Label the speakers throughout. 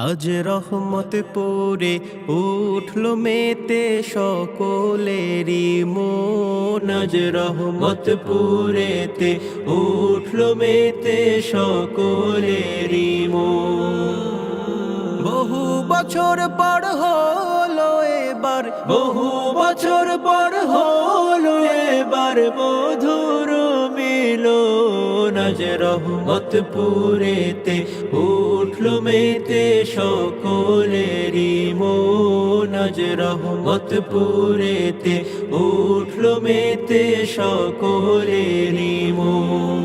Speaker 1: আজ রহমত পড়ে উঠলো মেতে সকলেরই মন। আজ রহমত পুরেতে উঠলো মেতে সকলেরই মন। বহু বছর পর হলো এবার, বহু বছর পর হলো এবার মধুর মিলন। আজ রহমত পুরেতে উঠলো মেতে সকলেরই মন। আজ রহমত পুরেতে উঠলো মেতে সকলেরই মন।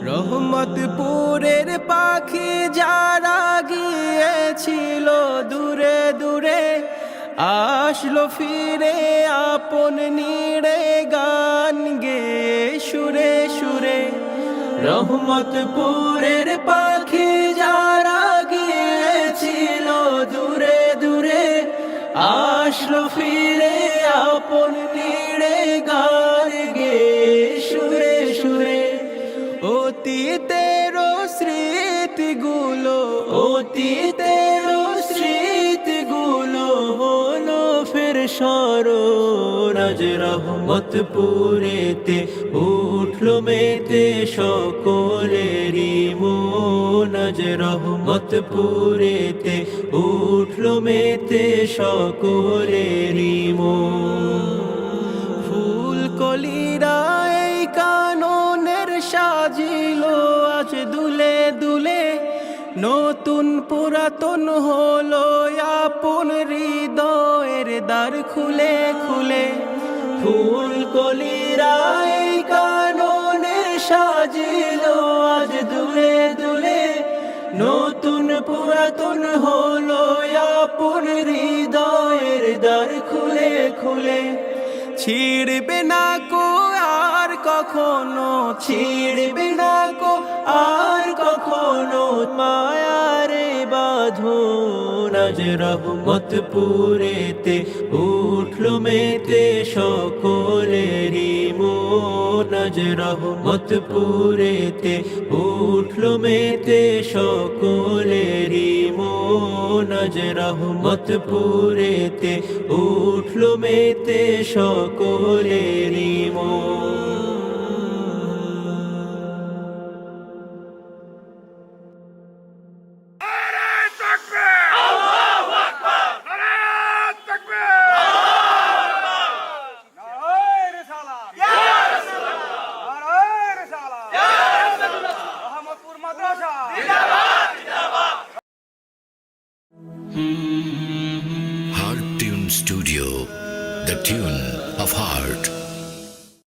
Speaker 1: রহমতপুরের পাখি যারা গিয়েছিল দূরে দূরে, আসলো ফিরে আপন নিড়ে গান গেয়ে সুরে সুরে। রহমতপুরের পাখি যারা গিয়েছিল দূরে দূরে, আসলো ফিরে আপন নিড়ে গান গেয়ে সুরে সুরে। অতীতের স্মৃতিগুলো, অতীতের স্মৃতিগুলো হলো ফের স্মরণ। আজ রহমতপুরেতে উঠলো মেতে সকলেরই মন। আজ রহমতপুরেতে উঠলো মেতে সকলেরই মন। ফুল কলিরা এই কাননের সাজিল আজ দুলে দুলে, নতুন পুরাতন হলো আপন হৃদয়ের দ্বার খুলে খুলে। ফুল কলিরা এই কাননের সাজিল আজ দুলে দুলে, নতুন পুরাতন হলো আপন হৃদয়ের দ্বার খুলে খুলে। ছিড়বে না কো আর কখনো, ছিড়বে না কো আর কখনো মায়ারে বাঁধন। আজ রহমতপুরেতে উঠলো মেতে সকলেরই মন। আজ রহমতপুরেতে উঠলো মেতে সকলেরই মন। আজ রহমতপুরেতে উঠলো মেতে সকলেরই মন।
Speaker 2: Heart Tune Studio, the tune of heart.